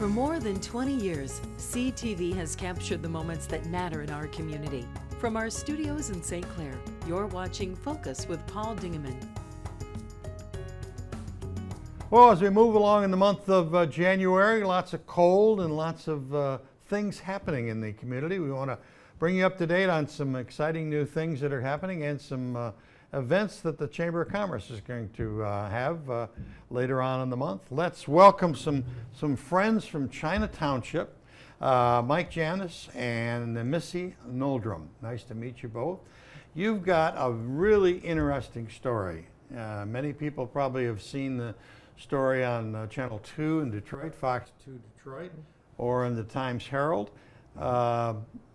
For more than 20 years, CTV has captured the moments that matter in our community. From our studios in St. Clair, you're watching Focus with Paul Dingeman. Well, as we move along in the month of January, lots of cold and lots of things happening in the community. We want to bring you up to date on some exciting new things that are happening and some events that the Chamber of Commerce is going to have later on in the month. Let's welcome some friends from China Township, Mike Janis and Missy Noldrum. Nice to meet you both. You've got a really interesting story. Many people probably have seen the story on Channel 2 in Detroit, Fox 2 Detroit, or in the Times Herald.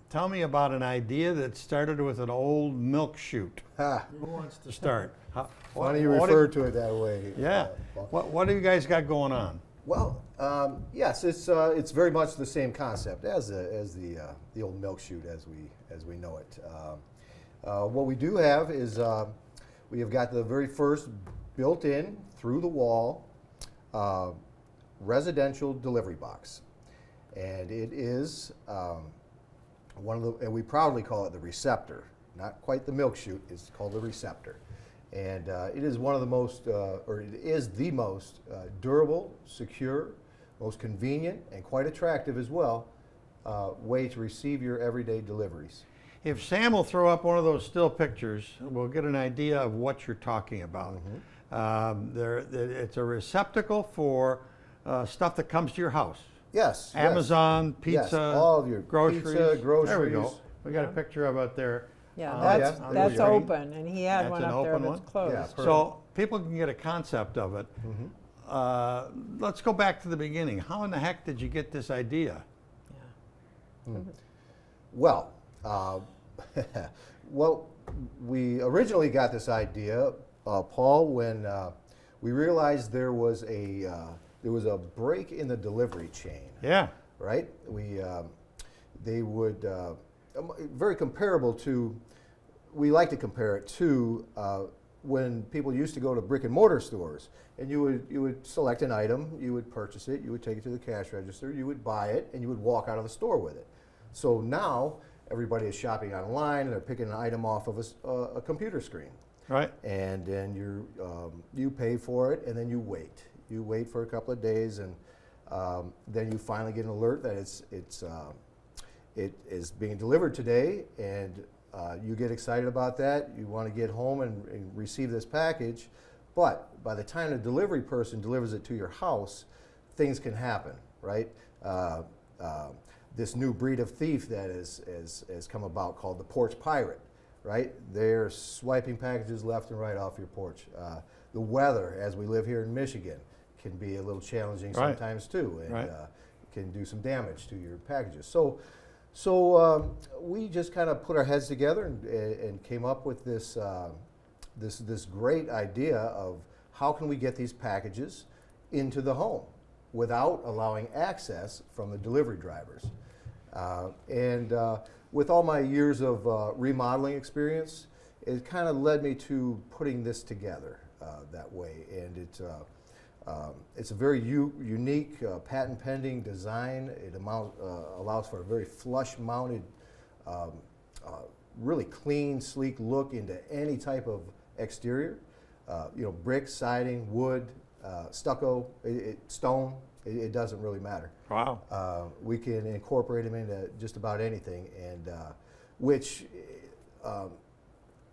Tell me about an idea that started with an old milk chute. Who wants to start? Why do you refer to it that way? Yeah. What do you guys got going on? Well, yes, it's very much the same concept as the old milk chute as we know it. What we do have is we have got the very first built-in through the wall residential delivery box, and it is and we proudly call it the receptor. Not quite the milk chute, it's called the receptor. And it is one of the most, or it is the most durable, secure, most convenient, and quite attractive as well, way to receive your everyday deliveries. If Sam will throw up one of those still pictures, we'll get an idea of what you're talking about. Mm-hmm. It's a receptacle for stuff that comes to your house. Yes. Amazon, pizza, yes, all of your groceries. Pizza, groceries. There we go. We got a picture of it there. Yeah, that's open, and he had one up there that's closed. Yeah, so people can get a concept of it. Mm-hmm. Let's go back to the beginning. How in the heck did you get this idea? Yeah. Well, well, we originally got this idea, Paul, when we realized there was a break in the delivery chain. Yeah. Right? They would, very comparable to, we like to compare it to when people used to go to brick and mortar stores, and you would select an item, you would purchase it, you would take it to the cash register, you would buy it, and you would walk out of the store with it. So now everybody is shopping online, and they're picking an item off of a computer screen. Right. And then you pay for it, and then you wait. You wait for a couple of days, and then you finally get an alert that it is being delivered today, and you get excited about that. You want to get home and receive this package, but by the time the delivery person delivers it to your house, things can happen, right? This new breed of thief that has come about called the Porch Pirate, right? They're swiping packages left and right off your porch. The weather, as we live here in Michigan, can be a little challenging sometimes too, and can do some damage to your packages. So we just kind of put our heads together and came up with this this great idea of how can we get these packages into the home without allowing access from the delivery drivers. With all my years of remodeling experience, it kind of led me to putting this together that way, and it's a very unique, patent-pending design. It allows for a very flush-mounted, really clean, sleek look into any type of exterior. Brick, siding, wood, stucco, stone. It doesn't really matter. Wow. We can incorporate them into just about anything, and which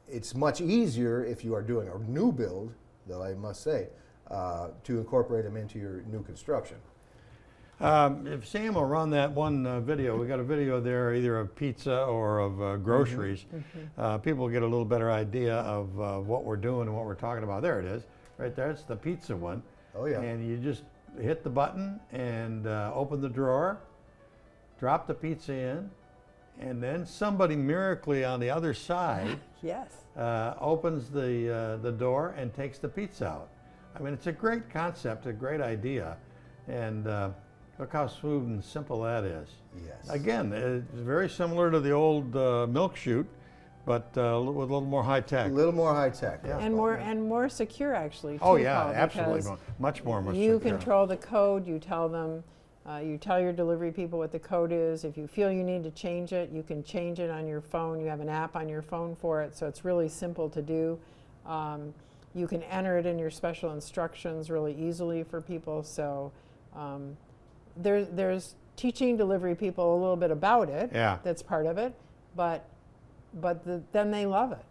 it's much easier if you are doing a new build, though I must say, to incorporate them into your new construction. If Sam will run that one video, we got a video there either of pizza or of groceries. Mm-hmm. People get a little better idea of what we're doing and what we're talking about. There it is, right there. It's the pizza one. Oh yeah. And you just hit the button and open the drawer, drop the pizza in, and then somebody miraculously on the other side yes. Opens the door and takes the pizza out. I mean, it's a great concept, a great idea, and look how smooth and simple that is. Yes. Again, it's very similar to the old milk chute, but with a little more high tech. A little more high tech. Yeah. And more secure, actually. Too, Oh yeah, Paul, absolutely, much more secure. You control the code. You tell them You tell your delivery people what the code is. If you feel you need to change it, you can change it on your phone. You have an app on your phone for it, so it's really simple to do. You can enter it in your special instructions really easily for people. So there's teaching delivery people a little bit about it. Yeah. That's part of it, but then they love it.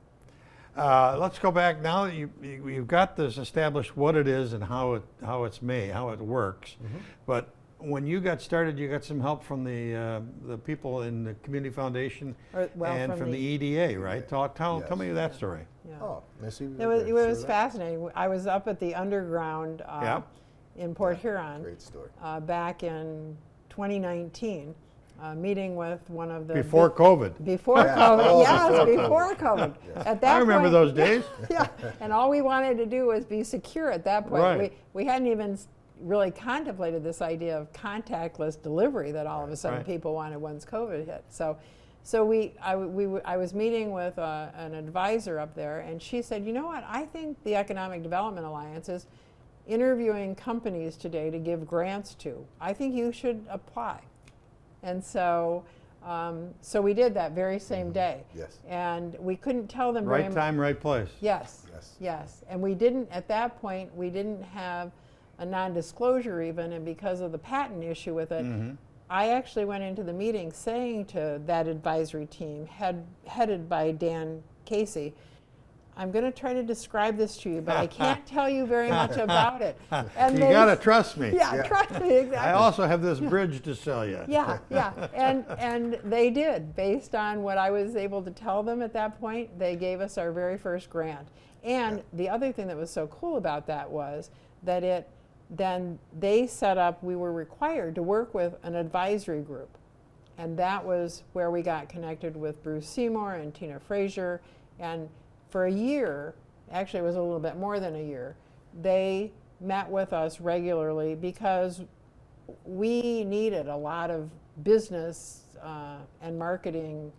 Let's go back now that you've got this established what it is and how it's made, how it works. Mm-hmm. But when you got started, you got some help from the people in the Community Foundation and from the EDA, right? Tell me that story. Yeah. Oh, Missy. It was fascinating. I was up at the underground in Port Huron. Great story. Back in 2019. Meeting with one of the Before COVID. Before COVID, yes, before COVID. Yes. At that I remember point, those days. Yeah, and all we wanted to do was be secure at that point. Right. We hadn't even really contemplated this idea of contactless delivery that all of a sudden people wanted once COVID hit. So I was meeting with an advisor up there, and she said, you know what, I think the Economic Development Alliance is interviewing companies today to give grants to. I think you should apply. And so we did that very same day. Yes. And we couldn't tell them Right time, right place. Yes. And we didn't, at that point, we didn't have a non-disclosure even, and because of the patent issue with it, I actually went into the meeting saying to that advisory team, headed by Dan Casey, I'm going to try to describe this to you, but I can't tell you very much about it. And you got to trust me. Yeah, trust me, exactly. I also have this bridge to sell you. Yeah. And they did. Based on what I was able to tell them at that point, they gave us our very first grant. And the other thing that was so cool about that was that then they set up, we were required to work with an advisory group. And that was where we got connected with Bruce Seymour and Tina Frazier. And for a year, actually it was a little bit more than a year, they met with us regularly because we needed a lot of business and marketing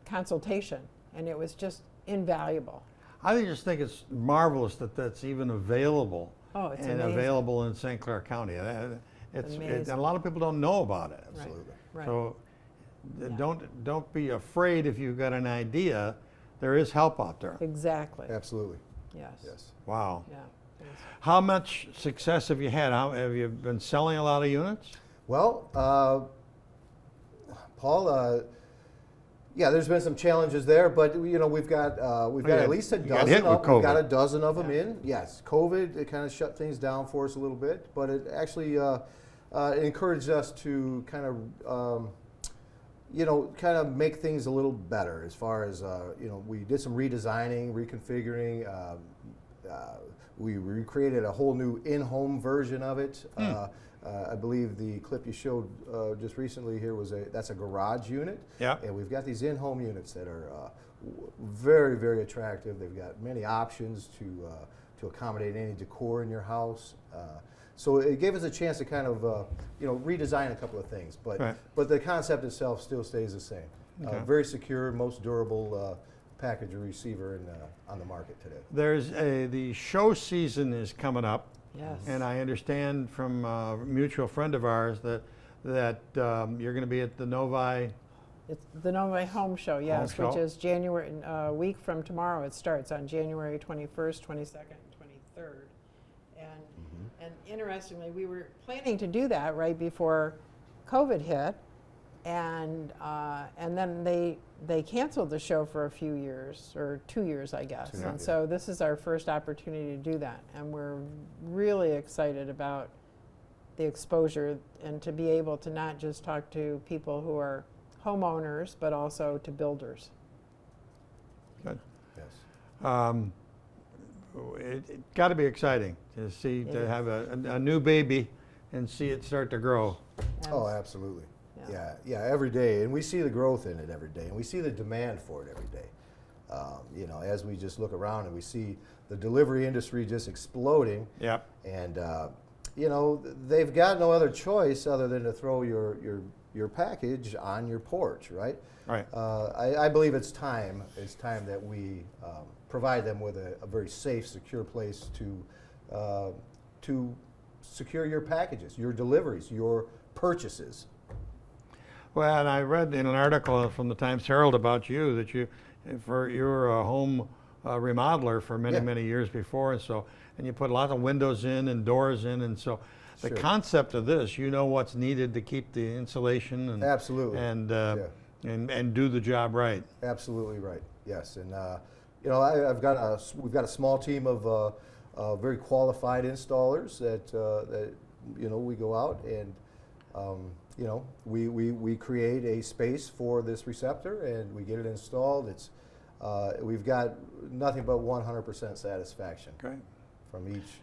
consultation, and it was just invaluable. I just think it's marvelous that that's even available. Oh, it's and amazing. Available in St. Clair County. And a lot of people don't know about it. Absolutely. Right. So don't be afraid if you've got an idea. There is help out there. Exactly. Absolutely. Yes. Wow. Yeah. How much success have you had? Have you been selling a lot of units? Well, Paul, there's been some challenges there, but we've got at least a dozen. We've got a dozen of them in. Yes, COVID, it kind of shut things down for us a little bit, but it actually encouraged us to kind of make things a little better as far as, we did some redesigning, reconfiguring. We recreated a whole new in-home version of it. I believe the clip you showed just recently here that's a garage unit. Yeah. And we've got these in-home units that are very, very attractive. They've got many options to accommodate any decor in your house. So it gave us a chance to kind of, redesign a couple of things, but the concept itself still stays the same. Okay. Very secure, most durable package receiver on the market today. There's the show season is coming up. Yes. And I understand from a mutual friend of ours that you're going to be at the Novi. It's the Novi Home Show, yes, Home which Show. is January, a week from tomorrow. It starts on January 21st, 22nd, and 23rd. And interestingly, we were planning to do that right before COVID hit, and then they canceled the show for a few years, or 2 years, I guess. And so this is our first opportunity to do that, and we're really excited about the exposure and to be able to not just talk to people who are homeowners, but also to builders. Good. Yes. It got to be exciting to have a new baby and see it start to grow. Oh, absolutely. Yeah, every day, and we see the growth in it every day, and we see the demand for it every day. As we just look around and we see the delivery industry just exploding. Yep. And they've got no other choice other than to throw your package on your porch, right? Right. I believe it's time that we provide them with a very safe, secure place to secure your packages, your deliveries, your purchases. Well, and I read in an article from the Times Herald about you that you're a home remodeler for many, Yeah. many years before, and you put a lot of windows in and doors in, and so the Sure. concept of this, you know what's needed to keep the insulation and Absolutely. and do the job right. Absolutely right. Yes, and you know, we've got a small team of very qualified installers that you know, we go out and you know, we create a space for this receptor and we get it installed. It's we've got nothing but 100% satisfaction Great. from each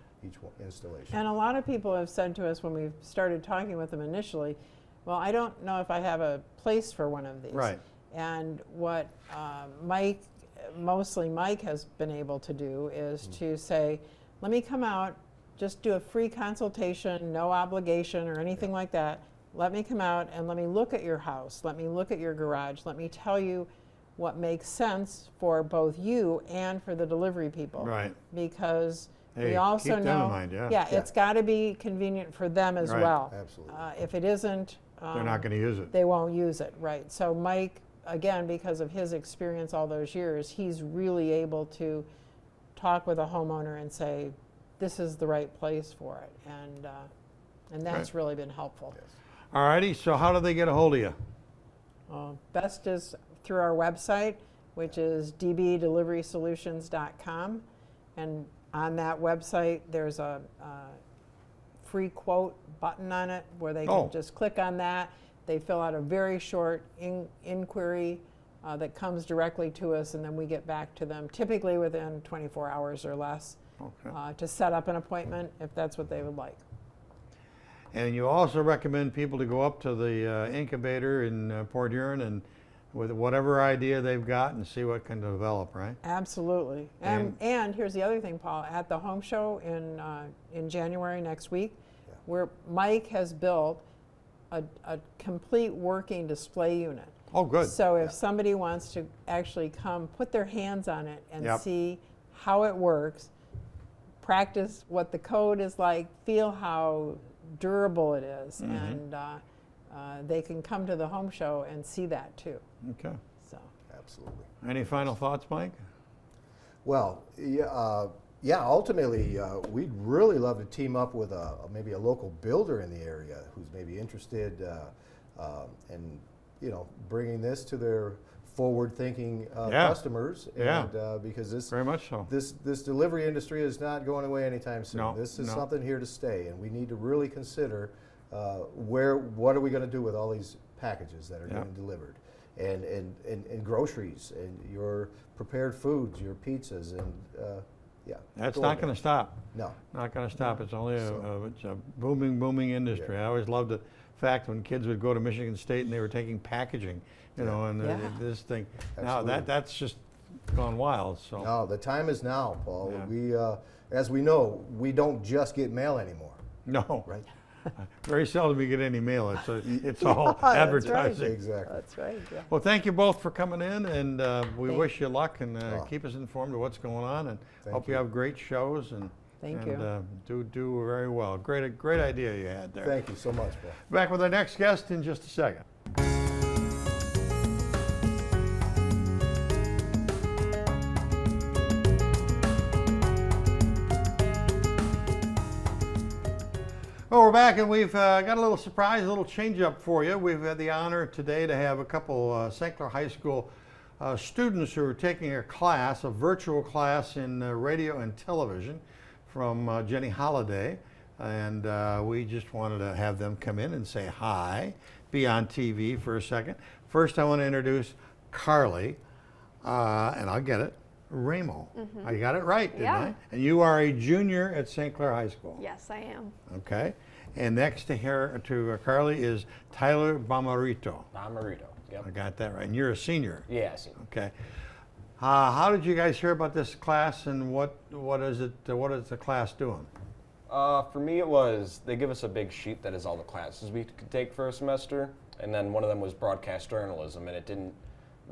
installation. And a lot of people have said to us when we started talking with them initially, well, I don't know if I have a place for one of these. Right. And what mostly Mike has been able to do is to say, let me come out, just do a free consultation, no obligation or anything like that. Let me come out and let me look at your house. Let me look at your garage. Let me tell you what makes sense for both you and for the delivery people. Right. Because Hey, we also keep know, them in mind, yeah. Yeah. it's got to be convenient for them as Right. well. Absolutely. If it isn't, They're not going to use it. they won't use it, right? So Mike, again, because of his experience all those years, he's really able to talk with a homeowner and say, this is the right place for it, and that's really been helpful. Yes. All righty, so how do they get a hold of you? Best is through our website, which is dbdeliverysolutions.com, and on that website there's a free quote button on it where they can just click on that. They fill out a very short inquiry that comes directly to us, and then we get back to them typically within 24 hours or less to set up an appointment if that's what they would like. And you also recommend people to go up to the incubator in Port Huron and with whatever idea they've got and see what can develop, right? Absolutely. And here's the other thing, Paul. At the home show in January next week, where Mike has built a complete working display unit. Oh, good. So if somebody wants to actually come put their hands on it and see how it works, practice what the code is like, feel how durable it is, and they can come to the home show and see that too. Okay. So. Absolutely. Any final thoughts, Mike? Well, yeah. Ultimately, we'd really love to team up with maybe a local builder in the area who's maybe interested in bringing this to their forward-thinking customers. And, because this very much so. This delivery industry is not going away anytime soon. No, this is no. something here to stay, and we need to really consider what are we going to do with all these packages that are getting delivered. And groceries and your prepared foods, your pizzas, and That's not going to stop. No. Not going to stop. It's only it's a booming industry. I always loved the fact when kids would go to Michigan State and they were taking packaging, and this thing. Absolutely. Now that's just gone wild. So No, the time is now, Paul. Yeah. We, as we know, we don't just get mail anymore, no, right? very seldom we get any mail. It's all That's right. advertising. Exactly. That's right. Yeah. Well, thank you both for coming in, and we Thank wish you luck, and keep us informed of what's going on, and Thank hope you you. have great shows, and Thank you. do very well. Great idea you had there. Thank you so much, Paul. Back with our next guest in just a second. Well, we're back, and we've got a little surprise, a little change up for you. We've had the honor today to have a couple St. Clair High School students who are taking a class, a virtual class in radio and television from Jenny Holliday. And we just wanted to have them come in and say hi, be on TV for a second. First, I want to introduce Carly, and I'll get it, Ramo. I got it right, didn't I? And you are a junior at St. Clair High School. Yes, I am. Okay. And next to her, to Carly, is Tyler Bamarito. Bamarito, yep. I got that right. And you're a senior. Yeah, senior. Okay. How did you guys hear about this class, and what is it? What is the class doing? For me, it was, they give us a big sheet that is all the classes we could take for a semester, and then one of them was broadcast journalism, and it didn't,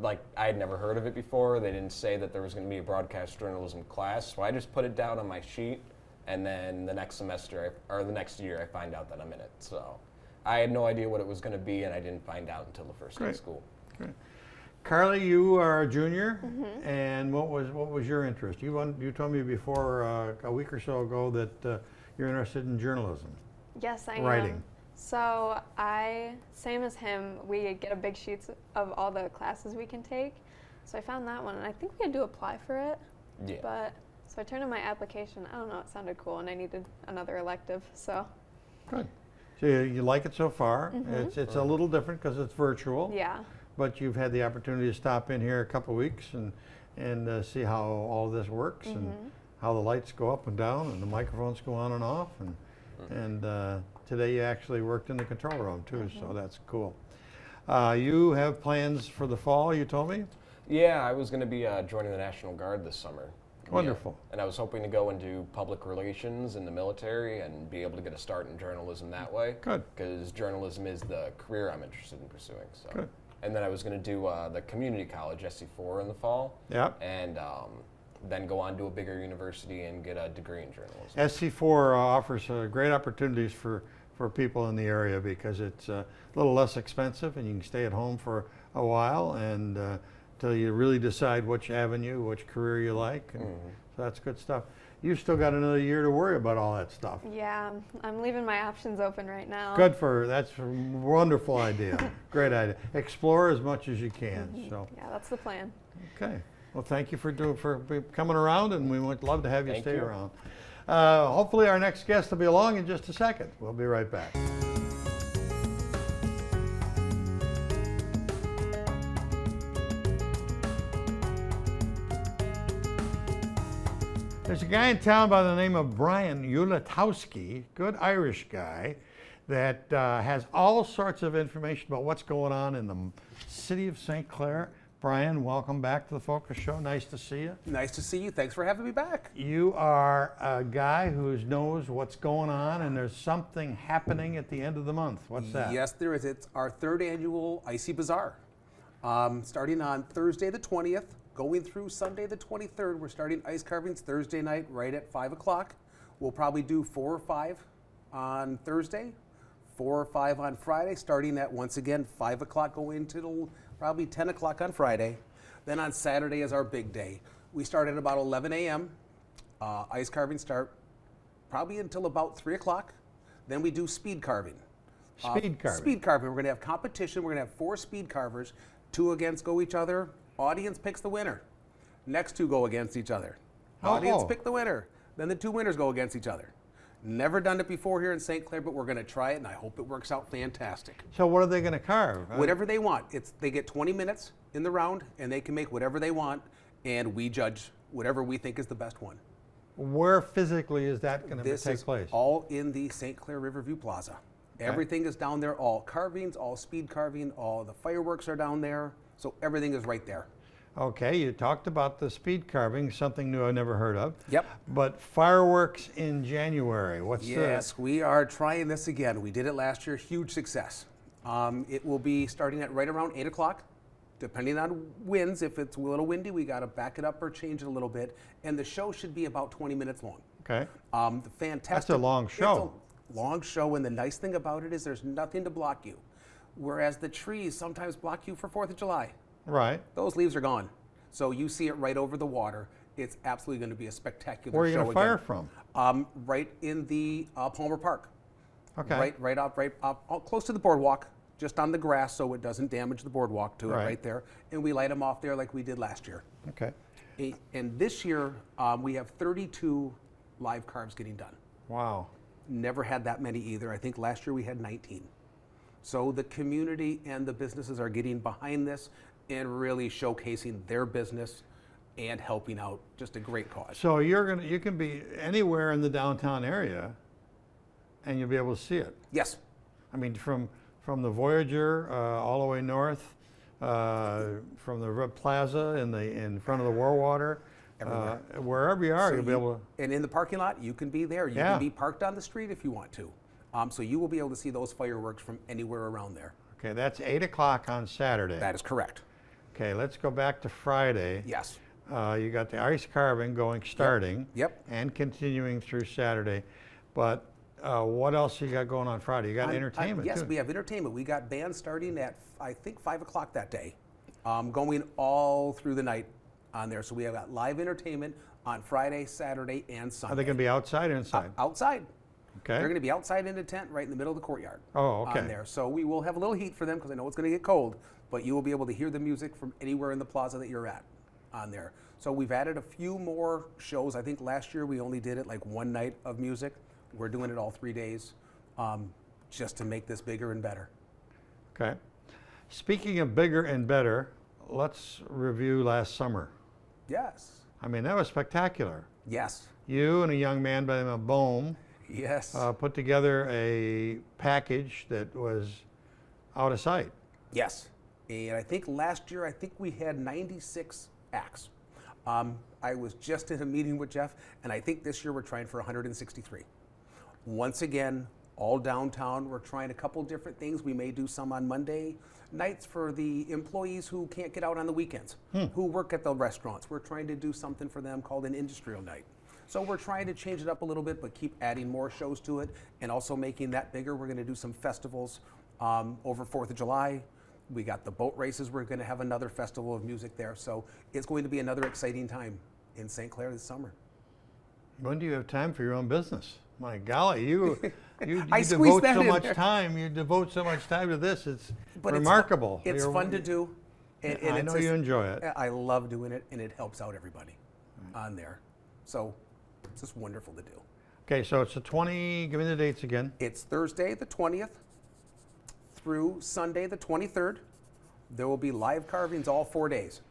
I had never heard of it before. They didn't say that there was going to be a broadcast journalism class, so I just put it down on my sheet, and then the next semester, or the next year, I find out that I'm in it. So I had no idea what it was going to be, and I didn't find out until the first day Great. of school. Great. Carly, you are a junior, and what was your interest? You told me before a week or so ago that you're interested in journalism. Yes, I Writing. am. So same as him, we get a big sheet of all the classes we can take. So I found that one, and I think we had to apply for it. Yeah. But so I turned in my application. I don't know, it sounded cool, and I needed another elective. So Good. So you like it so far. It's a little different because it's virtual. yeah, But you've had the opportunity to stop in here a couple of weeks and see how all of this works and how the lights go up and down and the microphones go on and off. And today you actually worked in the control room too, so that's cool. You have plans for the fall, you told me? Yeah, I was going to be joining the National Guard this summer. Wonderful. Yeah. And I was hoping to go and do public relations in the military and be able to get a start in journalism that way. Good. Because journalism is the career I'm interested in pursuing. So. Good. And then I was going to do the community college, SC4, in the fall. Yep. And then go on to a bigger university and get a degree in journalism. SC4 offers great opportunities for people in the area because it's a little less expensive and you can stay at home for a while and until you really decide which avenue, which career you like. And so that's good stuff. You've still got another year to worry about all that stuff. yeah. I'm leaving my options open right now. Good that's a wonderful idea. Great idea. Explore as much as you can. So Yeah, that's the plan. okay. Well, thank you for coming around, and we would love to have you Thank stay you. around. Hopefully, our next guest will be along in just a second. We'll be right back. There's a guy in town by the name of Brian Ulatowski, good Irish guy, that has all sorts of information about what's going on in the city of St. Clair. Brian, welcome back to the Focus Show. Nice to see you. Nice to see you. Thanks for having me back. You are a guy who knows what's going on, and there's something happening at the end of the month. What's that? Yes, there is. It's our third annual Icy Bazzar. Starting on Thursday the 20th, going through Sunday the 23rd. We're starting ice carvings Thursday night right at 5 o'clock. We'll probably do 4 or 5 on Thursday, 4 or 5 on Friday, starting at, once again, 5 o'clock going till probably 10 o'clock on Friday. Then on Saturday is our big day. We start at about 11 a.m. Ice carvings start probably until about 3 o'clock. Then we do speed carving. Speed carving. Speed carving. We're going to have competition. We're going to have 4 speed carvers. 2 against go each other. Audience picks the winner. Next 2 go against each other. Audience pick the winner. Then the 2 winners go against each other. Never done it before here in St. Clair, but we're going to try it, and I hope it works out fantastic. So what are they going to carve? Whatever they want. They get 20 minutes in the round, and they can make whatever they want, and we judge whatever we think is the best one. Where physically is that going to This take is place? all in the St. Clair Riverview Plaza. Everything is down there, all carvings, all speed carving, all the fireworks are down there, so everything is right there. Okay, you talked about the speed carving, something new I never heard of. Yep. But fireworks in January, what's Yes, we are trying this again. We did it last year, huge success. It will be starting at right around 8 o'clock, depending on winds. If it's a little windy, we got to back it up or change it a little bit. And the show should be about 20 minutes long. Okay. The fantastic. That's a long show. It's a long show, and the nice thing about it is there's nothing to block you. Whereas the trees sometimes block you for 4th of July. Right. Those leaves are gone. So you see it right over the water. It's absolutely going to be a spectacular show. Where are you going to fire again. from? Right in the Palmer Park. Okay. Right up close to the boardwalk, just on the grass so it doesn't damage the boardwalk to it right there. And we light them off there like we did last year. Okay. And this year, we have 32 live carves getting done. Wow. Never had that many either. I think last year we had 19. So the community and the businesses are getting behind this and really showcasing their business and helping out. Just a great cause. So you can be anywhere in the downtown area, and you'll be able to see it. Yes. I mean, from the Voyager all the way north, from the plaza in front of the Warwater, wherever you are, you'll be able to. And in the parking lot, you can be there. You can be parked on the street if you want to. So you will be able to see those fireworks from anywhere around there. Okay, that's 8 o'clock on Saturday. That is correct. Okay, let's go back to Friday. Yes. You got the ice carving starting. Yep. And continuing through Saturday. But what else you got going on Friday? You got entertainment Yes, too. we have entertainment. We got bands starting at, I think, 5 o'clock that day, going all through the night on there. So we have got live entertainment on Friday, Saturday, and Sunday. Are they going to be outside or inside? Outside. Okay. They're going to be outside in a tent right in the middle of the courtyard. Oh, okay. On there. So we will have a little heat for them because I know it's going to get cold, but you will be able to hear the music from anywhere in the plaza that you're at on there. So we've added a few more shows. I think last year we only did it like one night of music. We're doing it all 3 days just to make this bigger and better. Okay. Speaking of bigger and better, let's review last summer. Yes. I mean, that was spectacular. Yes. You and a young man by the name of Bohm Yes. put together a package that was out of sight. Yes. And I think last year, we had 96 acts. I was just in a meeting with Jeff, and I think this year we're trying for 163. Once again, all downtown. We're trying a couple different things. We may do some on Monday nights for the employees who can't get out on the weekends, who work at the restaurants. We're trying to do something for them called an industrial night. So we're trying to change it up a little bit, but keep adding more shows to it and also making that bigger. We're going to do some festivals over 4th of July. We got the boat races. We're going to have another festival of music there. So it's going to be another exciting time in St. Clair this summer. When do you have time for your own business? My golly, you I devote squeezed that so in much there. time. You devote so much time to this. It's But remarkable. It's fun to do. And I it's know you enjoy it. I love doing it, and it helps out everybody on there. So it's just wonderful to do. Okay, so it's the 20. Give me the dates again. It's Thursday the 20th through Sunday the 23rd. There will be live carvings all 4 days.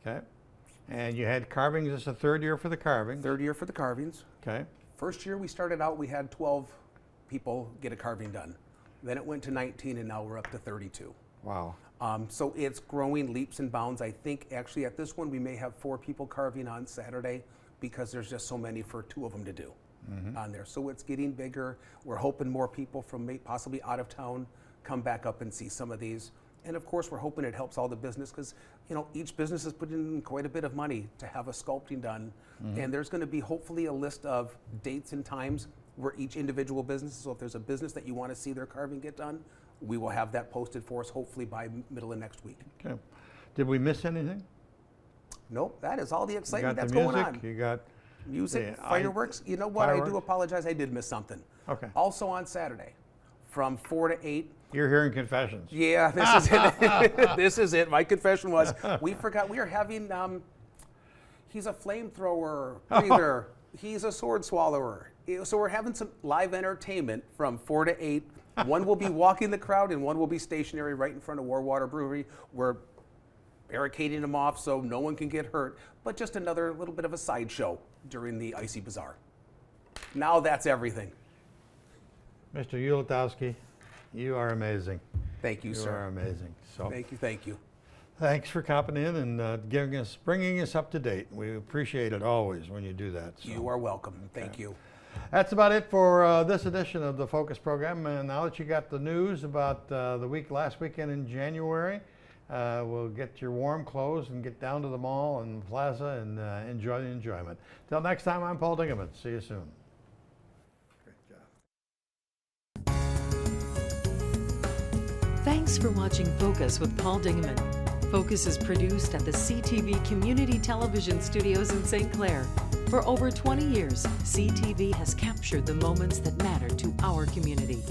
Okay, and you had carvings. It's the third year for the carvings. Third year for the carvings. Okay. First year we started out, we had 12 people get a carving done. Then it went to 19, and now we're up to 32. Wow. So it's growing leaps and bounds. I think actually at this one we may have 4 people carving on Saturday because there's just so many for 2 of them to do on there. So it's getting bigger. We're hoping more people from possibly out of town come back up and see some of these. And of course we're hoping it helps all the business because each business has put in quite a bit of money to have a sculpting done. And there's going to be hopefully a list of dates and times where each individual business, so if there's a business that you want to see their carving get done, we will have that posted for us hopefully by middle of next week. Okay. Did we miss anything? Nope, that is all the You excitement got that's the music. going on. You got Music, the fireworks. You know what? I fireworks? do apologize. I did miss something. Okay. Also on Saturday, from 4 to 8. You're hearing confessions. Yeah, this is it. This is it. My confession was we forgot we are having. He's a flamethrower breather. He's a sword swallower. So we're having some live entertainment from 4 to 8. One will be walking the crowd, and one will be stationary right in front of Warwater Brewery. We're barricading them off so no one can get hurt, but just another little bit of a sideshow during the Icy Bazaar. Now that's everything. Mr. Ulatowski, you are amazing. Thank you, You sir. are amazing. So Thank you. thanks for copping in and bringing us up to date. We appreciate it always when you do that. So. You are welcome. Thank you. That's about it for this edition of the Focus program. And now that you got the news about last weekend in January, we'll get your warm clothes and get down to the mall and plaza and enjoy the enjoyment. Till next time, I'm Paul Dingeman. See you soon. Thanks for watching Focus with Paul Dingeman. Focus is produced at the CTV Community Television Studios in St. Clair. For over 20 years, CTV has captured the moments that matter to our community.